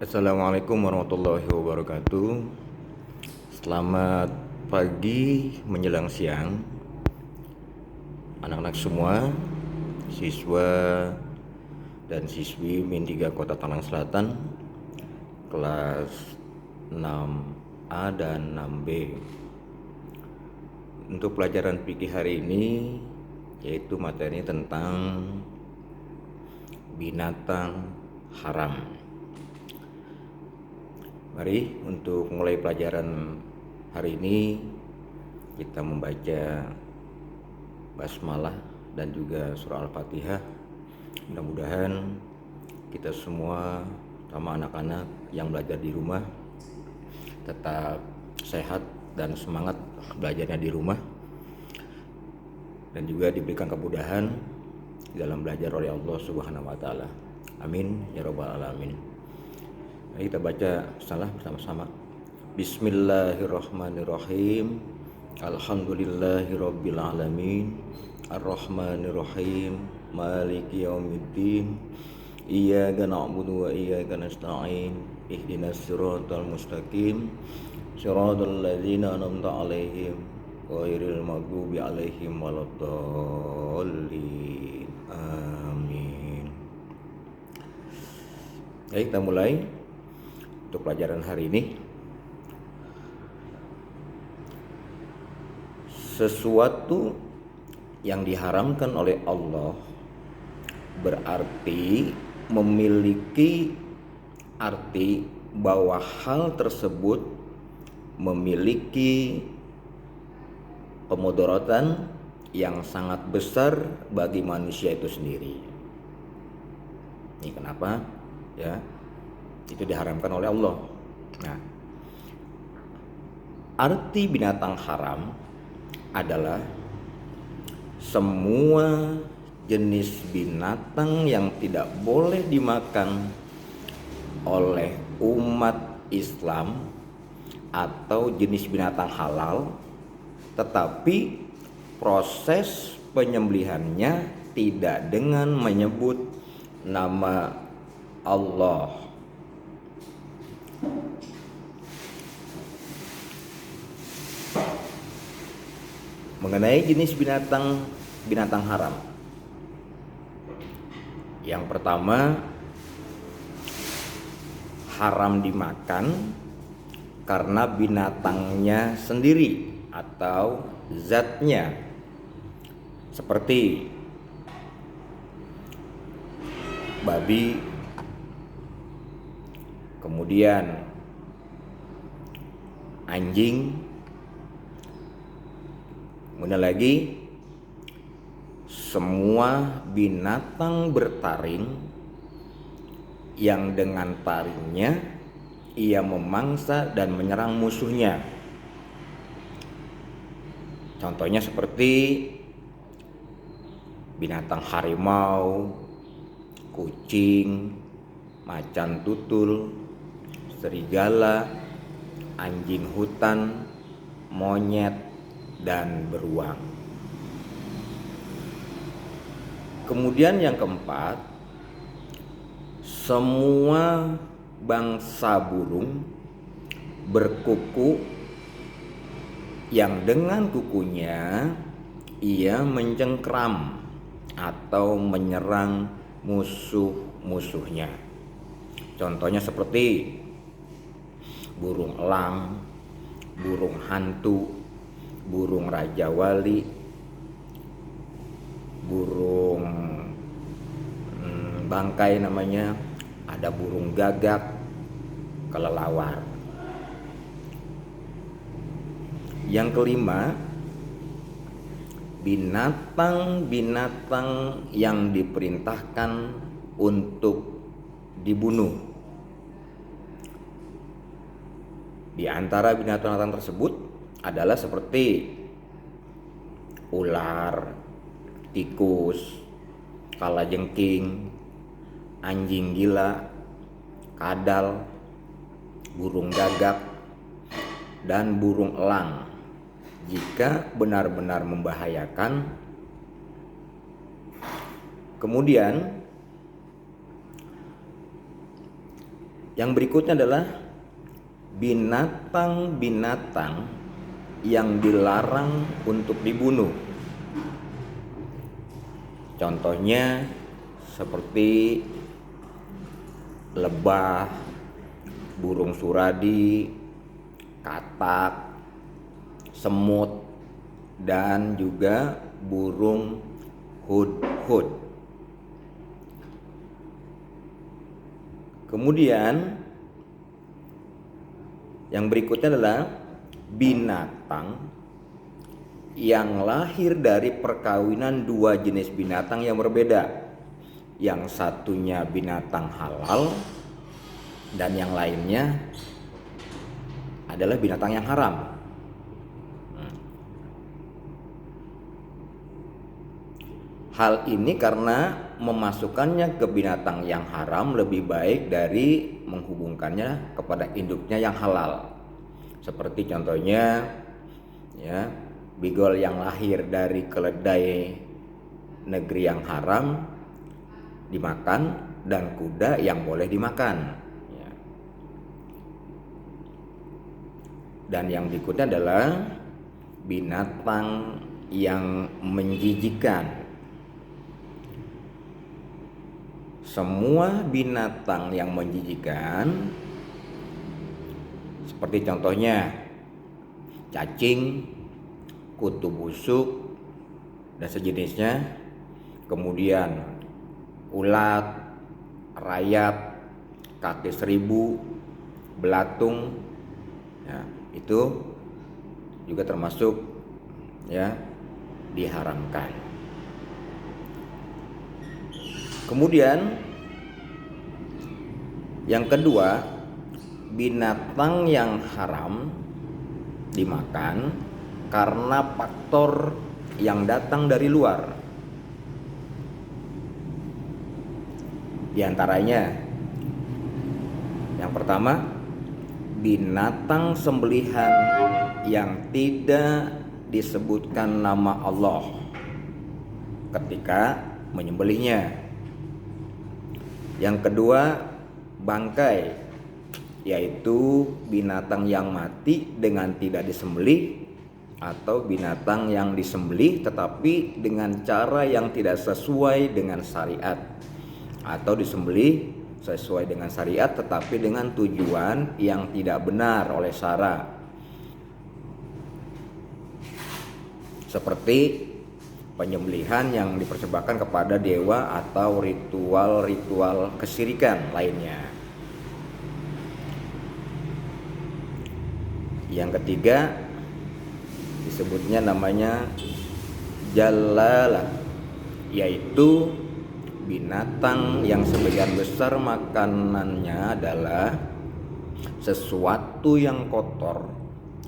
Assalamualaikum warahmatullahi wabarakatuh. Selamat pagi menjelang siang, anak-anak semua, siswa dan siswi Min 3 Kota Tangerang Selatan, kelas 6A dan 6B. Untuk pelajaran fikih hari ini, yaitu materi tentang binatang haram. Mari untuk mulai pelajaran hari ini kita membaca basmalah dan juga surah Al-Fatihah. Mudah-mudahan kita semua, sama anak-anak yang belajar di rumah, tetap sehat dan semangat belajarnya di rumah, dan juga diberikan kemudahan dalam belajar oleh Allah Subhanahu wa taala. Amin ya rabbal alamin. Mari kita baca salah bersama-sama. Bismillahirrahmanirrahim. Alhamdulillahirabbil alamin. Arrahmanirrahim. Maliki yaumiddin. Iyyaka na'budu wa iyyaka nasta'in. Ihdinas siratal mustaqim. Shiratal ladzina an'amta 'alaihim ghairil maghdubi 'alaihim waladdallin. Amin. Baik, kita mulai untuk pelajaran hari ini. Sesuatu yang diharamkan oleh Allah berarti memiliki arti bahwa hal tersebut memiliki kemudaratan yang sangat besar bagi manusia itu sendiri. Ini kenapa ya itu diharamkan oleh Allah. Nah, arti binatang haram adalah semua jenis binatang yang tidak boleh dimakan oleh umat Islam atau jenis binatang halal, tetapi proses penyembelihannya tidak dengan menyebut nama Allah. Mengenai jenis binatang haram, yang pertama, haram dimakan karena binatangnya sendiri atau zatnya, seperti babi, kemudian anjing, kemudian lagi semua binatang bertaring yang dengan taringnya ia memangsa dan menyerang musuhnya. Contohnya seperti binatang harimau, kucing, macan tutul, serigala, anjing hutan, monyet, dan beruang. Kemudian yang keempat, semua bangsa burung berkuku yang dengan kukunya ia mencengkram atau menyerang musuh-musuhnya. Contohnya seperti burung elang, burung hantu, burung raja wali, burung bangkai namanya, ada burung gagak, kelelawar. Yang kelima, binatang-binatang yang diperintahkan untuk dibunuh. Di antara binatang-binatang tersebut adalah seperti ular, tikus, kalajengking, anjing gila, kadal, burung gagak, dan burung elang. Jika benar-benar membahayakan. Kemudian Yang berikutnya adalah binatang-binatang yang dilarang untuk dibunuh. Contohnya seperti lebah, burung suradi, katak, semut, dan juga burung hudhud. Kemudian yang berikutnya adalah binatang yang lahir dari perkawinan dua jenis binatang yang berbeda. Yang satunya binatang halal dan yang lainnya adalah binatang yang haram. Hal ini karena memasukkannya ke binatang yang haram lebih baik dari menghubungkannya kepada induknya yang halal. Seperti contohnya ya, bigol yang lahir dari keledai negeri yang haram dimakan dan kuda yang boleh dimakan. Ya. Dan yang berikutnya adalah binatang yang menjijikan. Semua binatang yang menjijikan, seperti contohnya cacing, kutu busuk dan sejenisnya, kemudian ulat, rayap, kaki seribu, belatung, ya, itu juga termasuk ya diharamkan. Kemudian yang kedua, binatang yang haram dimakan karena faktor yang datang dari luar. Di antaranya yang pertama, binatang sembelihan yang tidak disebutkan nama Allah ketika menyembelihnya. Yang kedua, bangkai, yaitu binatang yang mati dengan tidak disembelih atau binatang yang disembelih tetapi dengan cara yang tidak sesuai dengan syariat, atau disembelih sesuai dengan syariat tetapi dengan tujuan yang tidak benar oleh syara, seperti penyembelihan yang dipersembahkan kepada dewa atau ritual-ritual kesyirikan lainnya. Yang ketiga disebutnya namanya jalalah, yaitu binatang yang sebagian besar makanannya adalah sesuatu yang kotor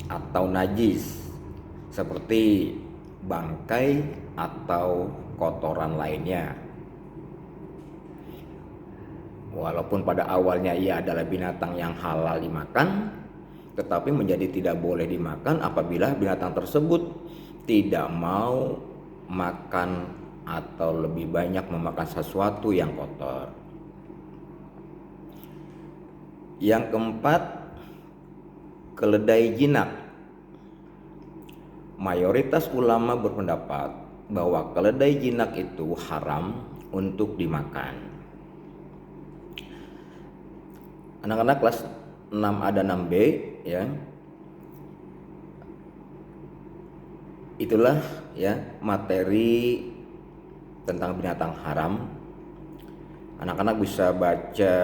atau najis, seperti bangkai atau kotoran lainnya. Walaupun pada awalnya ia adalah binatang yang halal dimakan, tetapi menjadi tidak boleh dimakan apabila binatang tersebut tidak mau makan atau lebih banyak memakan sesuatu yang kotor. Yang keempat, keledai jinak. Mayoritas ulama berpendapat bahwa keledai jinak itu haram untuk dimakan. Anak-anak kelas 6A dan 6B ya. Itulah ya materi tentang binatang haram. Anak-anak bisa baca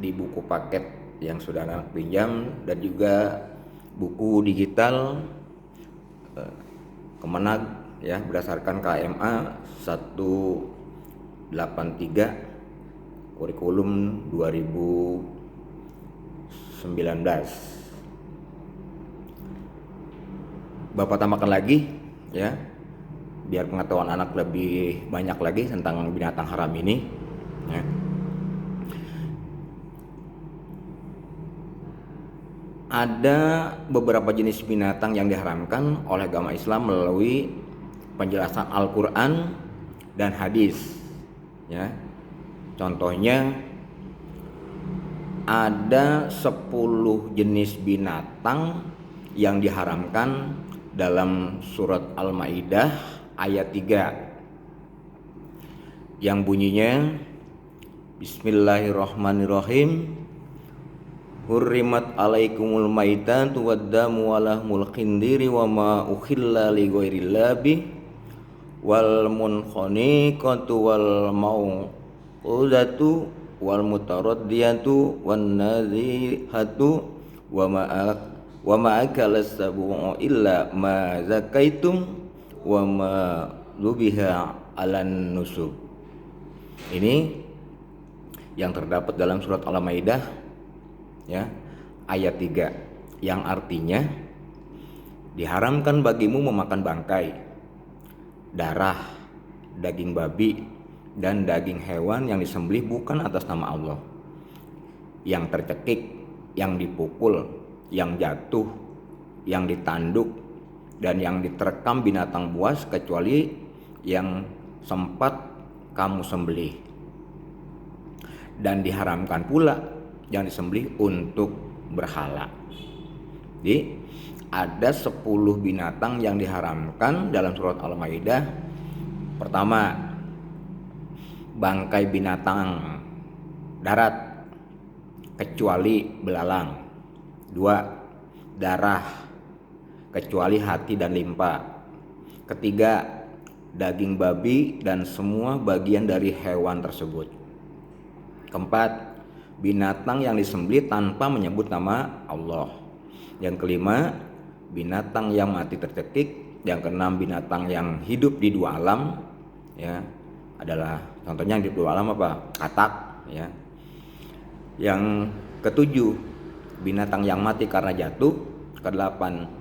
di buku paket yang sudah anak pinjam dan juga buku digital Kemenag ya, berdasarkan KMA 183 kurikulum 2019. Bapak tambahkan lagi ya, biar pengetahuan anak lebih banyak lagi tentang binatang haram ini ya. Ada beberapa jenis binatang yang diharamkan oleh agama Islam melalui penjelasan Al-Quran dan hadis ya. Contohnya ada 10 jenis binatang yang diharamkan dalam surat Al-Maidah ayat 3 yang bunyinya Bismillahirrahmanirrahim. Hurrimat alaikumul maitatu waddamu walahmul khindiri wa ma ukhilla li ghairillah bih wal munkhaniqatu wal mau'udatu wal mutaraddiyatu wan nadhihatu wa ma akala sabu'u illa ma zakaitum wa ma lubiha alan nusub. Ini yang terdapat dalam surat Al-Maidah ya, ayat 3 yang artinya diharamkan bagimu memakan bangkai, darah, daging babi dan daging hewan yang disembelih bukan atas nama Allah, yang tercekik, yang dipukul, yang jatuh, yang ditanduk dan yang diterkam binatang buas kecuali yang sempat kamu sembelih. Dan diharamkan pula yang disembelih untuk berhala. Jadi ada 10 binatang yang diharamkan dalam surat Al-Maidah. Pertama, bangkai binatang darat kecuali belalang. 2, darah kecuali hati dan limpa. Ketiga, daging babi dan semua bagian dari hewan tersebut. Keempat, binatang yang disembelih tanpa menyebut nama Allah. Yang kelima, binatang yang mati tercekik. Yang keenam, binatang yang hidup di dua alam ya, adalah contohnya yang di dua alam apa? Katak ya. Yang ketujuh, binatang yang mati karena jatuh. Kedelapan,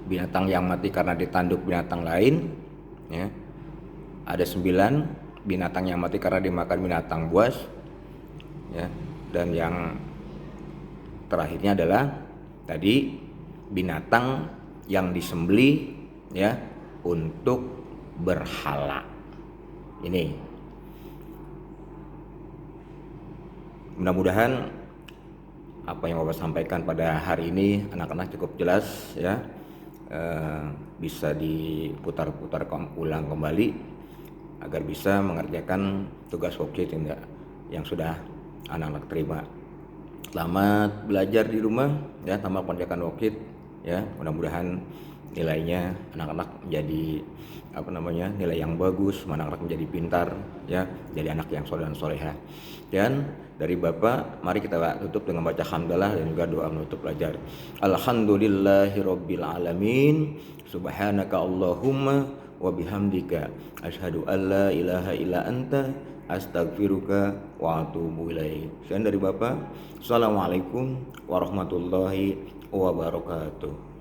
binatang yang mati karena ditanduk binatang lain ya. Ada 9, binatang yang mati karena dimakan binatang buas ya. Dan yang terakhirnya adalah tadi binatang yang disembelih ya untuk berhala. Ini mudah-mudahan apa yang Bapak sampaikan pada hari ini anak-anak cukup jelas ya, bisa diputar-putar ulang kembali agar bisa mengerjakan tugas worksheet yang sudah anak-anak terima. Selamat belajar di rumah ya, tambah pengerjakan worksheet ya. Mudah-mudahan nilainya anak-anak menjadi nilai yang bagus, anak-anak menjadi pintar ya, jadi anak yang soleh dan soleha. Dan dari Bapak, mari kita tutup dengan baca hamdalah dan juga doa menutup belajar. Alhamdulillahirabbil alamin. Subhanaka Allahumma wa bihamdika asyhadu an la ilaha illa anta astaghfiruka wa atubu ilaik. Sekian dari Bapak. Assalamualaikum warahmatullahi wabarakatuh.